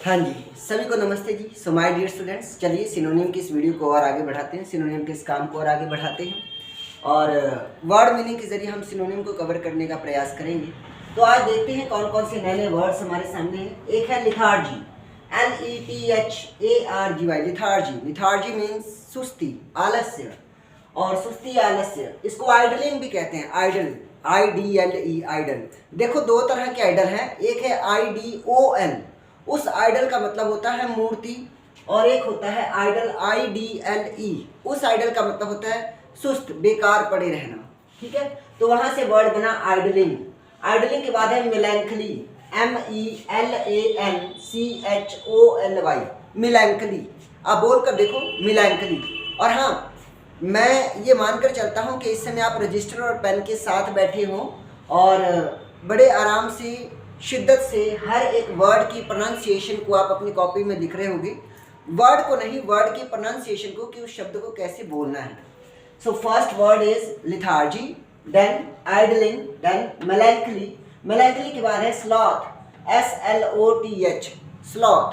हाँ जी, सभी को नमस्ते जी। सो माय डियर स्टूडेंट्स, चलिए सिनोनिम की इस वीडियो को और आगे बढ़ाते हैं, सिनोनिम के इस काम को और आगे बढ़ाते हैं और वर्ड मीनिंग के जरिए हम सिनोनिम को कवर करने का प्रयास करेंगे। तो आज देखते हैं कौन कौन से नए नए वर्ड्स हमारे सामने हैं। एक है lethargy, LETHARGY, lethargy. Lethargy means सुस्ती, आलस्य, और सुस्ती आलस्य इसको आइडलिंग भी कहते हैं। Idle, IDLE, idle. देखो दो तरह के आइडल हैं, एक है IDOL, उस आइडल का मतलब होता है मूर्ति, और एक होता है आइडल IDLE, उस आइडल का मतलब होता है सुस्त, बेकार पड़े रहना। ठीक है, तो वहां से वर्ड बना आइडलिंग। आइडलिंग के बाद है मेलैंखली, MELANCHOLY, मिलैंकली। आप बोल कर देखो मिलैंकली। और हाँ, मैं ये मानकर चलता हूँ कि इस समय आप रजिस्टर और पेन के साथ बैठे हो और बड़े आराम से, शिद्दत से हर एक वर्ड की प्रोनाउंसिएशन को आप अपनी कॉपी में लिख रहे होगे। वर्ड को नहीं, वर्ड की प्रोनाउंसिएशन को, कि उस शब्द को कैसे बोलना है। So first word is lethargy, then idling, then melancholy. Melancholy के बाद है स्लॉथ, SLOTH, स्लॉथ।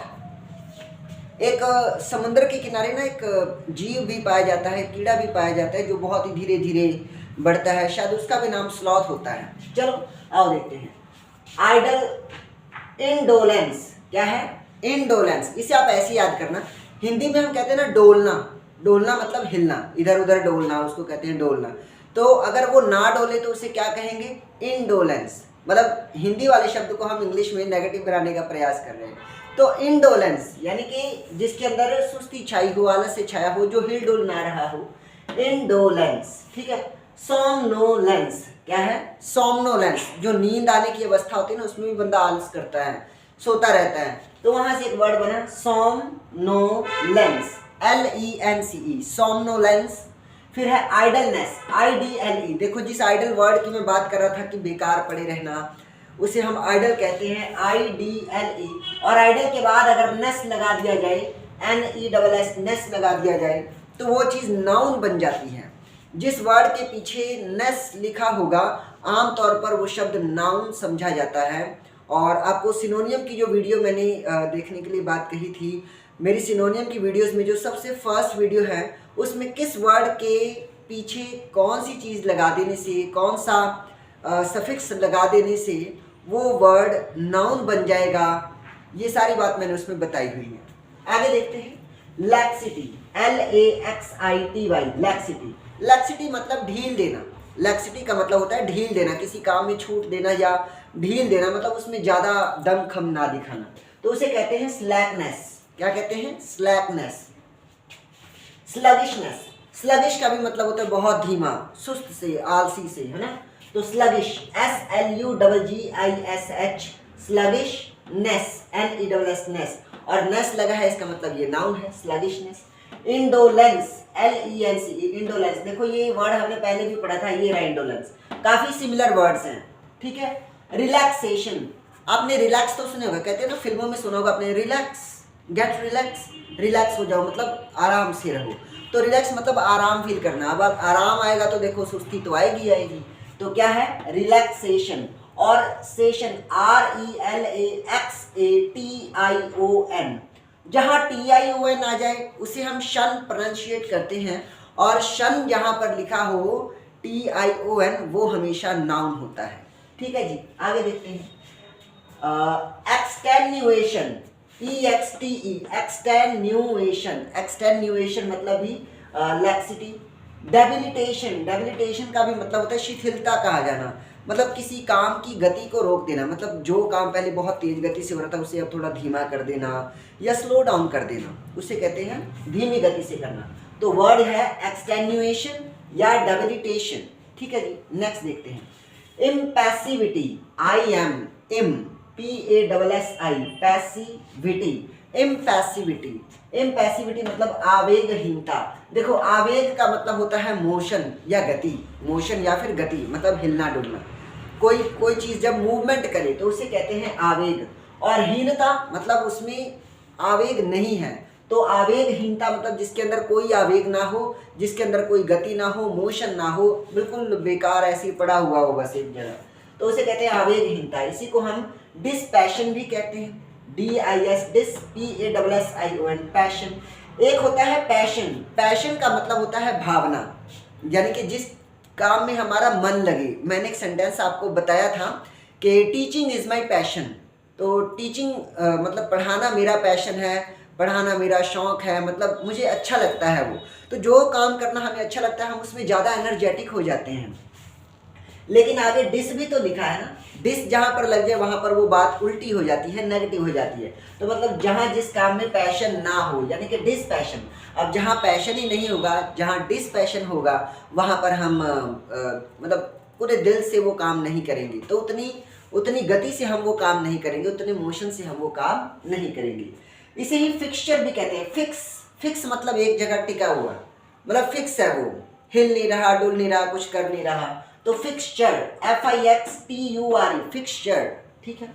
एक समुद्र के किनारे ना एक जीव भी पाया जाता है, कीड़ा भी पाया जाता है जो बहुत ही धीरे धीरे बढ़ता है, शायद उसका भी नाम स्लॉथ होता है। चलो आओ देखते हैं। आइडल इंडोलेंस, क्या है? इंडोलेंस। इसे आप ऐसे याद करना, हिंदी में हम कहते हैं ना डोलना। डोलना मतलब हिलना, इधर उधर डोलना, उसको कहते हैं डोलना। तो अगर वो ना डोले तो उसे क्या कहेंगे? इंडोलेंस। मतलब हिंदी वाले शब्द को हम इंग्लिश में नेगेटिव बनाने का प्रयास कर रहे हैं। तो इंडोलेंस यानी कि जिसके अंदर सुस्ती छाई हो, आलस्य छाया हो, जो हिल डुल ना रहा हो, इंडोलेंस। ठीक है। सोमनोलेंस, क्या है? सोमनोलेंस, जो नींद आने की अवस्था होती है ना, उसमें भी बंदा आलस करता है, सोता रहता है। तो वहां से एक वर्ड बना सोमनोलेंस, LENCE, सोमनोलेंस। फिर है आइडलनेस, IDLE। देखो जिस आइडल वर्ड की मैं बात कर रहा था कि बेकार पड़े रहना, उसे हम आइडल कहते हैं, IDLE। और आइडल के बाद अगर नेस लगा दिया जाए, NESS, नेस लगा दिया जाए, तो वो चीज़ नाउन बन जाती है। जिस वर्ड के पीछे नेस लिखा होगा, आमतौर पर वो शब्द नाउन समझा जाता है। और आपको सिनोनियम की जो वीडियो मैंने देखने के लिए बात कही थी, मेरी सिनोनियम की वीडियोस में जो सबसे फर्स्ट वीडियो है, उसमें किस वर्ड के पीछे कौन सी चीज़ लगा देने से, कौन सा सफिक्स लगा देने से वो वर्ड नाउन बन जाएगा, ये सारी बात मैंने उसमें बताई हुई है। आगे देखते हैं। Laxity, LAXITY, laxity. लैक्सिटी मतलब ढील देना। लैक्सिटी का मतलब होता है ढील देना, किसी काम में छूट देना या ढील देना, मतलब उसमें ज़्यादा दमखम ना दिखाना। तो उसे कहते हैं स्लैकनेस। क्या कहते हैं? स्लैकनेस। स्लगिशनेस, स्लगिश का भी मतलब होता है बहुत धीमा, सुस्त से, आलसी से, है ना। तो स्लगिश, SLUGGISH, स्लगिशनेस, NESS, नेस, और नेस लगा है, इसका मतलब ये नाउन है, स्लगिशनेस। Indolence, LENCE, indolence. देखो ये वर्ड हमने पहले भी पढ़ा था, ये रहा इंडोलेंस। काफी सिमिलर वर्ड्स हैं। ठीक है। रिलैक्सेशन, आपने रिलैक्स तो सुने होगा, कहते हैं ना, फिल्मों में सुना होगा आपने, रिलैक्स, गेट रिलैक्स, रिलैक्स हो जाओ, मतलब आराम से रहो। तो रिलैक्स मतलब आराम फील करना। अब आराम आएगा तो देखो सुस्ती तो आएगी आएगी। तो क्या है? रिलैक्सेशन। और सेशन, RELAXATION, जहाँ TION आ जाए उसे हम शन प्रोनाउंशिएट करते हैं, और शन जहाँ पर लिखा हो TION, वो हमेशा नाउन होता है। ठीक है जी, आगे देखते हैं। एक्सटेन्युएशन, EXTE, एक्सटेन्युएशन, एक्सटेन्युएशन मतलब भी लैक्सिटी। डेबिलिटेशन, डेबिलिटेशन का भी मतलब होता है शिथिलता का आ जाना, मतलब किसी काम की गति को रोक देना, मतलब जो काम पहले बहुत तेज गति से हो रहा था उसे अब थोड़ा धीमा कर देना या स्लो डाउन कर देना, उसे कहते हैं धीमी गति से करना। तो वर्ड है एक्सटेन्युएशन या डेबिलिटेशन। ठीक है जी, नेक्स्ट देखते हैं। इम्पैसिविटी, PASSI, पैसिविटी, इम्पैसिविटी। इम्पैसिविटी मतलब आवेगहीनता। देखो आवेग का मतलब होता है मोशन या गति, मोशन या फिर गति मतलब हिलना डुलना। कोई चीज़ जब मूवमेंट करे तो उसे कहते हैं आवेग। और हीनता मतलब उसमें आवेग नहीं है। तो आवेगहीनता मतलब जिसके अंदर कोई आवेग ना हो, जिसके अंदर कोई गति ना हो, मोशन ना हो, बिल्कुल बेकार ऐसे ही पड़ा हुआ हो बस एक जगह, तो उसे कहते हैं आवेगहीनता। इसी को हम डिस्पैशन भी कहते हैं। DIS, dis, PASSION, passion. एक होता है पैशन। पैशन का मतलब होता है भावना, यानी कि जिस काम में हमारा मन लगे। मैंने एक सेंटेंस आपको बताया था कि टीचिंग इज़ माई पैशन। तो टीचिंग मतलब पढ़ाना मेरा पैशन है, पढ़ाना मेरा शौक़ है, मतलब मुझे अच्छा लगता है वो। तो जो काम करना हमें अच्छा लगता है हम उसमें ज़्यादा एनर्जेटिक हो जाते हैं। लेकिन आगे डिस भी तो लिखा है ना, डिस जहाँ पर लग जाए वहाँ पर वो बात उल्टी हो जाती है, नेगेटिव हो जाती है। तो मतलब जहाँ जिस काम में पैशन ना हो, यानी कि डिस पैशन। अब जहाँ पैशन ही नहीं होगा, जहाँ डिस पैशन होगा, वहाँ पर हम मतलब पूरे दिल से वो काम नहीं करेंगे। तो उतनी गति से हम वो काम नहीं करेंगे, उतने मोशन से हम वो काम नहीं करेंगे। इसे ही फिक्सचर भी कहते हैं। फिक्स मतलब एक जगह टिका हुआ, मतलब फिक्स है, वो हिल नहीं रहा, डुल नहीं रहा, कुछ कर नहीं रहा। तो फिक्सचर, FIXTURE, फिक्सचर, ठीक है।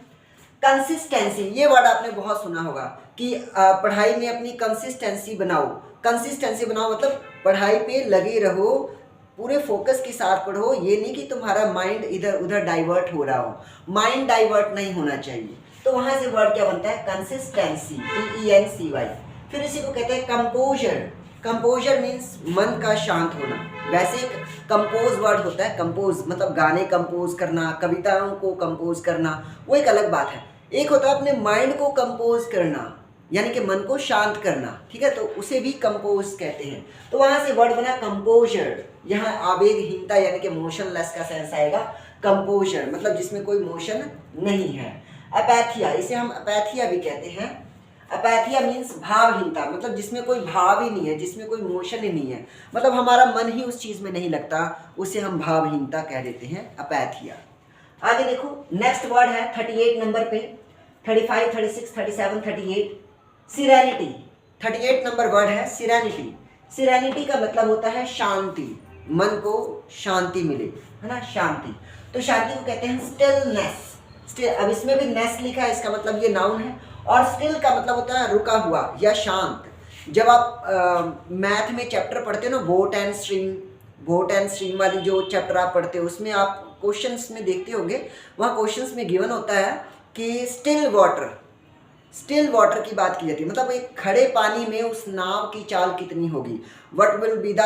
कंसिस्टेंसी, ये वर्ड आपने बहुत सुना होगा कि पढ़ाई में अपनी कंसिस्टेंसी बनाओ। कंसिस्टेंसी बनाओ मतलब पढ़ाई पे लगे रहो, पूरे फोकस के साथ पढ़ो। ये नहीं कि तुम्हारा माइंड इधर उधर डाइवर्ट हो रहा हो, माइंड डाइवर्ट नहीं होना चाहिए। तो वहाँ से वर्ड क्या बनता है? Consistency, TENCY। फिर इसी को कहते हैं कंपोजर। कंपोजर मीन्स मन का शांत होना। वैसे एक कंपोज वर्ड होता है, कंपोज मतलब गाने कंपोज करना, कविताओं को कंपोज करना, वो एक अलग बात है। एक होता है अपने माइंड को कंपोज करना, यानी कि मन को शांत करना, ठीक है, तो उसे भी कंपोज कहते हैं। तो वहाँ से वर्ड बना कंपोजर। यहाँ आवेगहीनता यानी कि मोशनलेस का सेंस आएगा। कंपोजर मतलब जिसमें कोई मोशन नहीं है। अपैथिया, इसे हम अपैथिया भी कहते हैं। अपैथिया मीन्स भावहीनता, मतलब जिसमें कोई भाव ही नहीं है, जिसमें कोई मोशन ही नहीं है, मतलब हमारा मन ही उस चीज़ में नहीं लगता, उसे हम भावहीनता कह देते हैं, अपैथिया। आगे देखो, नेक्स्ट वर्ड है 38 नंबर पे, 35, 36, 37, 38, सिरेनिटी। 38 नंबर वर्ड है सिरेनिटी। सिरेनिटी का मतलब होता है शांति, मन को शांति मिले, है ना, शांति। तो शांति को कहते हैं स्टिलनेस। अब इसमें भी नेस लिखा है, इसका मतलब ये नाउन है। और स्टिल का मतलब होता है रुका हुआ या शांत। जब आप मैथ में चैप्टर पढ़ते हो ना, बोट एंड स्ट्रीम वाली जो चैप्टर आप पढ़ते हो, उसमें आप क्वेश्चंस में देखते होंगे, वहाँ क्वेश्चंस में गिवन होता है कि स्टिल वाटर की बात की जाती है, मतलब एक खड़े पानी में उस नाव की चाल कितनी होगी। What will be the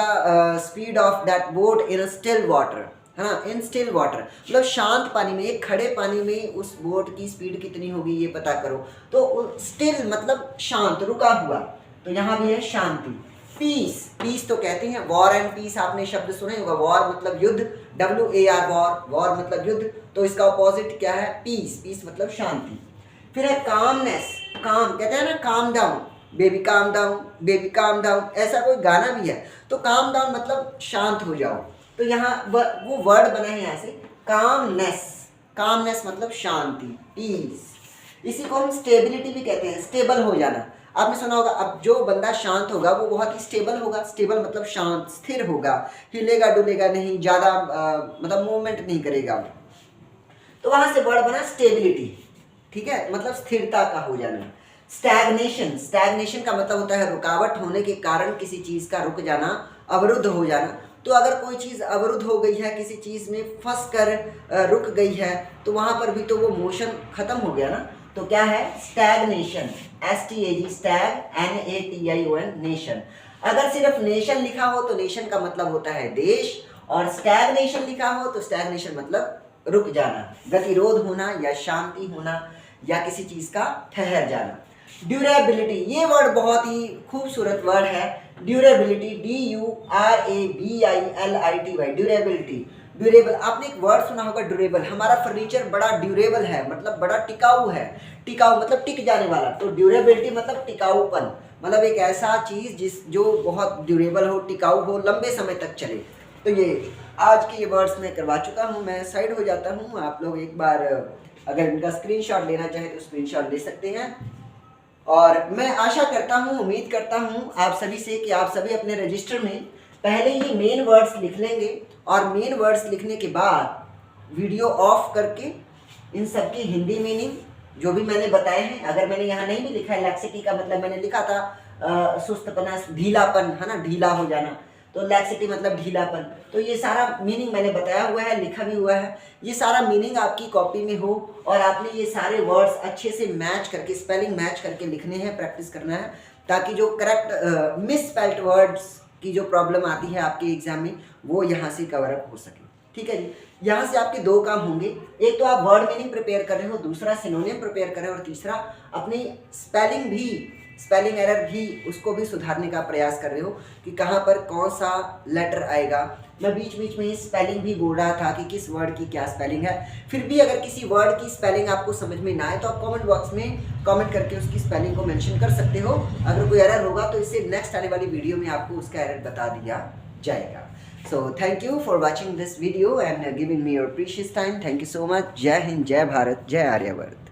speed of that boat in still water, है ना, इन स्टिल वाटर मतलब शांत पानी में, एक खड़े पानी में उस बोट की स्पीड कितनी होगी ये पता करो। तो स्टिल मतलब शांत, रुका हुआ, तो यहाँ भी है शांति। पीस तो कहते हैं, वॉर एंड पीस आपने शब्द सुने होगा। वॉर मतलब युद्ध, WAR, वॉर मतलब युद्ध, तो इसका अपोजिट क्या है? पीस मतलब शांति। फिर है कामनेस। काम कहते हैं ना, calm down, baby calm down, ऐसा कोई गाना भी है। तो काम डाउन मतलब शांत हो जाओ। तो यहाँ वो वर्ड बना है यहाँ से कामनेस मतलब शांति, पीस। इसी को हम स्टेबिलिटी भी कहते हैं, स्टेबल हो जाना। आपने सुना होगा, अब जो बंदा शांत होगा वो बहुत ही स्टेबल होगा। स्टेबल मतलब शांत, स्थिर होगा, हिलेगा डुलेगा नहीं, ज़्यादा मतलब मूवमेंट नहीं करेगा। तो वहाँ से वर्ड बना स्टेबिलिटी, ठीक है, मतलब स्थिरता का हो जाना। स्टैग्नेशन का मतलब होता है रुकावट होने के कारण किसी चीज़ का रुक जाना, अवरुद्ध हो जाना। तो अगर कोई चीज़ अवरुद्ध हो गई है, किसी चीज़ में फंस कर रुक गई है, तो वहाँ पर भी तो वो मोशन खत्म हो गया ना। तो क्या है? Stagnation, STAG, Stag, NATION, nation. अगर सिर्फ नेशन लिखा हो तो नेशन का मतलब होता है देश, और स्टैग्नेशन लिखा हो तो स्टैग्नेशन मतलब रुक जाना, गतिरोध होना या शांति होना या किसी चीज़ का ठहर जाना। ड्यूरेबिलिटी, ये वर्ड बहुत ही खूबसूरत वर्ड है। Durability, DURABILITY, durable. आपने एक वर्ड सुना होगा ड्यूरेबल। हमारा फर्नीचर बड़ा ड्यूरेबल है, मतलब बड़ा टिकाऊ है। टिकाऊ मतलब टिक जाने वाला। तो ड्यूरेबिलिटी मतलब टिकाऊपन, मतलब एक ऐसा चीज़ जो बहुत ड्यूरेबल हो, टिकाऊ हो, लंबे समय तक चले। तो ये आज के ये वर्ड्स मैं करवा चुका हूँ। मैं साइड हो जाता हूँ, आप लोग एक बार अगर इनका स्क्रीनशॉट लेना चाहें तो स्क्रीनशॉट ले सकते हैं। और मैं आशा करता हूँ, उम्मीद करता हूँ आप सभी से कि आप सभी अपने रजिस्टर में पहले ये मेन वर्ड्स लिख लेंगे, और मेन वर्ड्स लिखने के बाद वीडियो ऑफ करके इन सब की हिंदी मीनिंग जो भी मैंने बताए हैं, अगर मैंने यहाँ नहीं भी लिखा है लैक्सिटी का मतलब मैंने लिखा था सुस्तपना, ढीलापन, है ना, ढीला हो जाना, तो तो लैक्सिटी मतलब ढीलापन। तो ये सारा मीनिंग मैंने बताया हुआ है, लिखा भी हुआ है। ये सारा मीनिंग आपकी कॉपी में हो और आपने ये सारे वर्ड्स अच्छे से मैच करके, स्पेलिंग मैच करके लिखने हैं, प्रैक्टिस करना है, ताकि जो करेक्ट मिस स्पेल्ड वर्ड्स की जो प्रॉब्लम आती है आपके एग्जाम में वो यहाँ से कवर अप हो सके। ठीक है जी। यहाँ से आपके दो काम होंगे, एक तो आप वर्ड मीनिंग प्रिपेयर कर रहे हो, दूसरा सिनोनिम प्रिपेयर कर रहे हो, और तीसरा अपनी स्पेलिंग एरर भी उसको भी सुधारने का प्रयास कर रहे हो कि कहाँ पर कौन सा लेटर आएगा। मैं बीच बीच में स्पेलिंग भी बोल रहा था कि किस वर्ड की क्या स्पेलिंग है। फिर भी अगर किसी वर्ड की स्पेलिंग आपको समझ में ना आए तो आप कमेंट बॉक्स में कमेंट करके उसकी स्पेलिंग को मेंशन कर सकते हो। अगर कोई एरर होगा तो इससे नेक्स्ट आने वाली वीडियो में आपको उसका एरर बता दिया जाएगा। So thank you for watching this video and giving me your precious time. Thank you so much. जय हिंद, जय भारत, जय आर्यवर्त।